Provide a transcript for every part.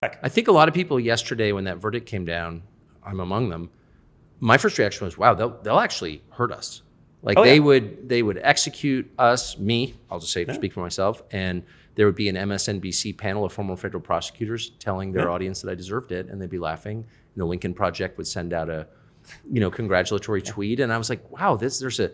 I think a lot of people yesterday when that verdict came down, I'm among them, my first reaction was, wow, they'll actually hurt us. Like they would execute us, me, I'll just say, speak for myself, and there would be an MSNBC panel of former federal prosecutors telling their audience that I deserved it, and they'd be laughing. And the Lincoln Project would send out a, congratulatory tweet, and I was like, wow, there's sort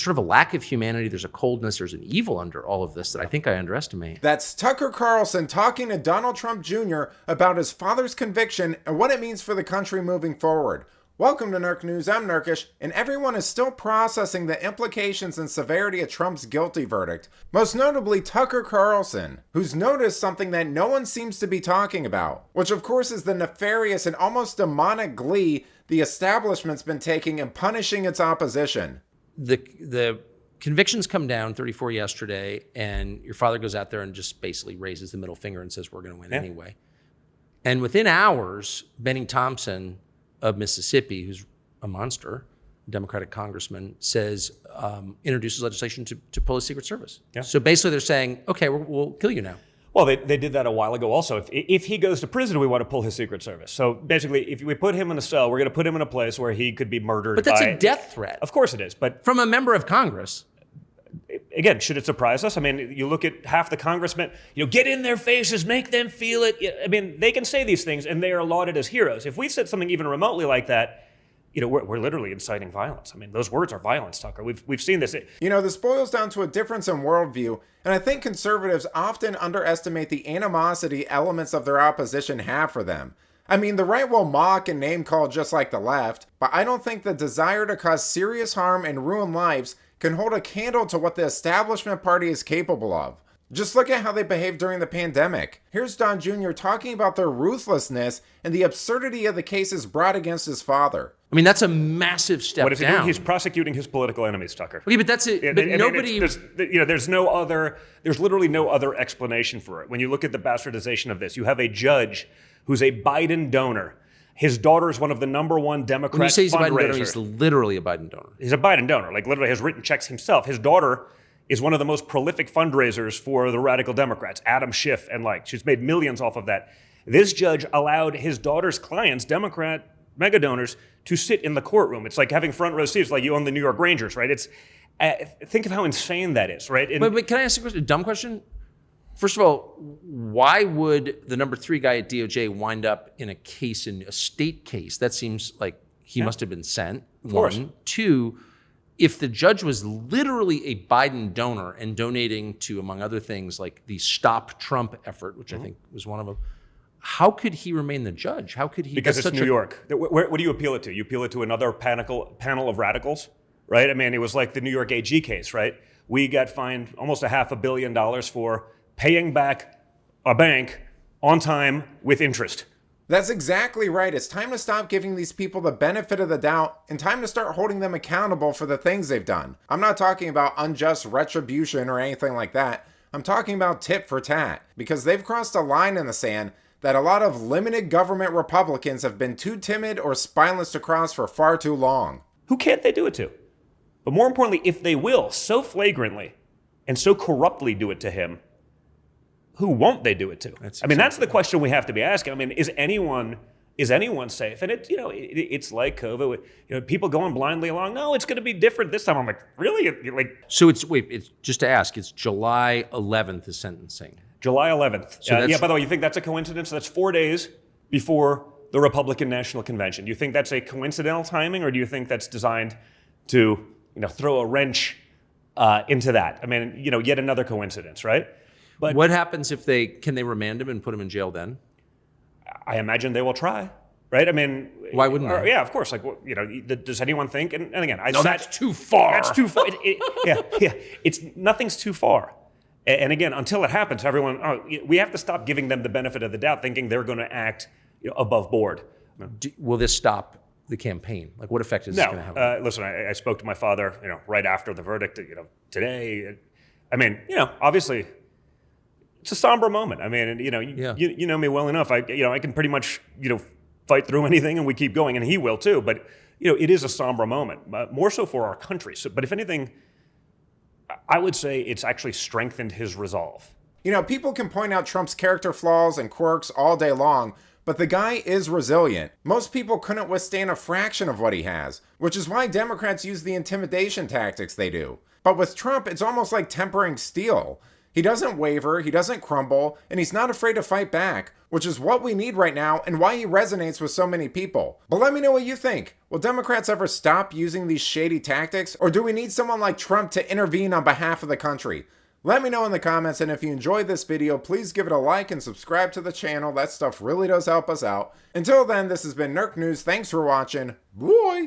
of a lack of humanity, there's a coldness, there's an evil under all of this that I think I underestimate. That's Tucker Carlson talking to Donald Trump Jr. about his father's conviction and what it means for the country moving forward. Welcome to Nerk News, I'm Nerkish, and everyone is still processing the implications and severity of Trump's guilty verdict. Most notably Tucker Carlson, who's noticed something that no one seems to be talking about, which of course is the nefarious and almost demonic glee the establishment's been taking in punishing its opposition. The convictions come down 34 yesterday, and your father goes out there and just basically raises the middle finger and says, we're going to win anyway. And within hours, Benny Thompson of Mississippi, who's a monster, Democratic congressman, says, introduces legislation to pull the Secret Service. Yeah. So basically they're saying, okay, we'll kill you now. Well, they did that a while ago also. If he goes to prison, we want to pull his Secret Service. So basically, if we put him in a cell, we're going to put him in a place where he could be murdered. But that's a death threat. Of course it is. But from a member of Congress. Again, should it surprise us? I mean, you look at half the congressmen, get in their faces, make them feel it. I mean, they can say these things and they are lauded as heroes. If we said something even remotely like that, we're literally inciting violence. I mean, those words are violence, Tucker. We've seen this. This boils down to a difference in worldview, and I think conservatives often underestimate the animosity elements of their opposition have for them. I mean, the right will mock and name call just like the left, but I don't think the desire to cause serious harm and ruin lives can hold a candle to what the establishment party is capable of. Just look at how they behaved during the pandemic. Here's Don Jr. talking about their ruthlessness and the absurdity of the cases brought against his father. I mean, that's a massive step down. What is he doing? He's prosecuting his political enemies, Tucker. Okay, but that's it. But nobody... There's literally no other explanation for it. When you look at the bastardization of this, you have a judge who's a Biden donor. His daughter is one of the number one Democrat fundraisers. When you say he's a Biden donor, he's literally a Biden donor. He's a Biden donor, like literally has written checks himself. His daughter is one of the most prolific fundraisers for the radical Democrats, Adam Schiff and like. She's made millions off of that. This judge allowed his daughter's clients, Democrat mega donors, to sit in the courtroom. It's like having front row seats, like you own the New York Rangers, right? It's think of how insane that is, right? But can I ask a dumb question? First of all, why would the number 3 guy at DOJ wind up in a state case? That seems like he must have been sent. Of course. 1. 2, if the judge was literally a Biden donor and donating to, among other things, like the Stop Trump effort, which I think was one of them, how could he remain the judge? How could he? Because it's New York. What do you appeal it to? You appeal it to another panel of radicals, right? I mean, it was like the New York AG case, right? We got fined almost $500 million for paying back a bank on time with interest. That's exactly right. It's time to stop giving these people the benefit of the doubt and time to start holding them accountable for the things they've done. I'm not talking about unjust retribution or anything like that. I'm talking about tit for tat, because they've crossed a line in the sand that a lot of limited government Republicans have been too timid or spineless to cross for far too long. Who can't they do it to? But more importantly, if they will so flagrantly and so corruptly do it to him, who won't they do it to? That's the question we have to be asking. I mean, is anyone safe? And it's like COVID. People going blindly along. No, it's going to be different this time. I'm like, really? So it's just to ask. It's July 11th is sentencing. July 11th. So by the way, you think that's a coincidence? That's 4 days before the Republican National Convention. Do you think that's a coincidental timing, or do you think that's designed to throw a wrench into that? I mean, yet another coincidence, right? But what happens if can they remand him and put him in jail then? I imagine they will try, right? I mean, why wouldn't they? Yeah, of course. Like, does anyone think? And again, that's too far. That's too far. Nothing's too far. And again, until it happens, we have to stop giving them the benefit of the doubt, thinking they're going to act above board. Will this stop the campaign? Like, what effect is this going to have? Listen, I spoke to my father, right after the verdict, today. I mean, obviously, it's a somber moment. I mean, you know me well enough. I can pretty much, fight through anything, and we keep going, and he will too. But it is a somber moment, more so for our country. But if anything, I would say it's actually strengthened his resolve. You know, people can point out Trump's character flaws and quirks all day long, but the guy is resilient. Most people couldn't withstand a fraction of what he has, which is why Democrats use the intimidation tactics they do. But with Trump, it's almost like tempering steel. He doesn't waver, he doesn't crumble, and he's not afraid to fight back, which is what we need right now and why he resonates with so many people. But let me know what you think. Will Democrats ever stop using these shady tactics, or do we need someone like Trump to intervene on behalf of the country? Let me know in the comments, and if you enjoyed this video, please give it a like and subscribe to the channel. That stuff really does help us out. Until then, this has been Nerk News. Thanks for watching. Bye!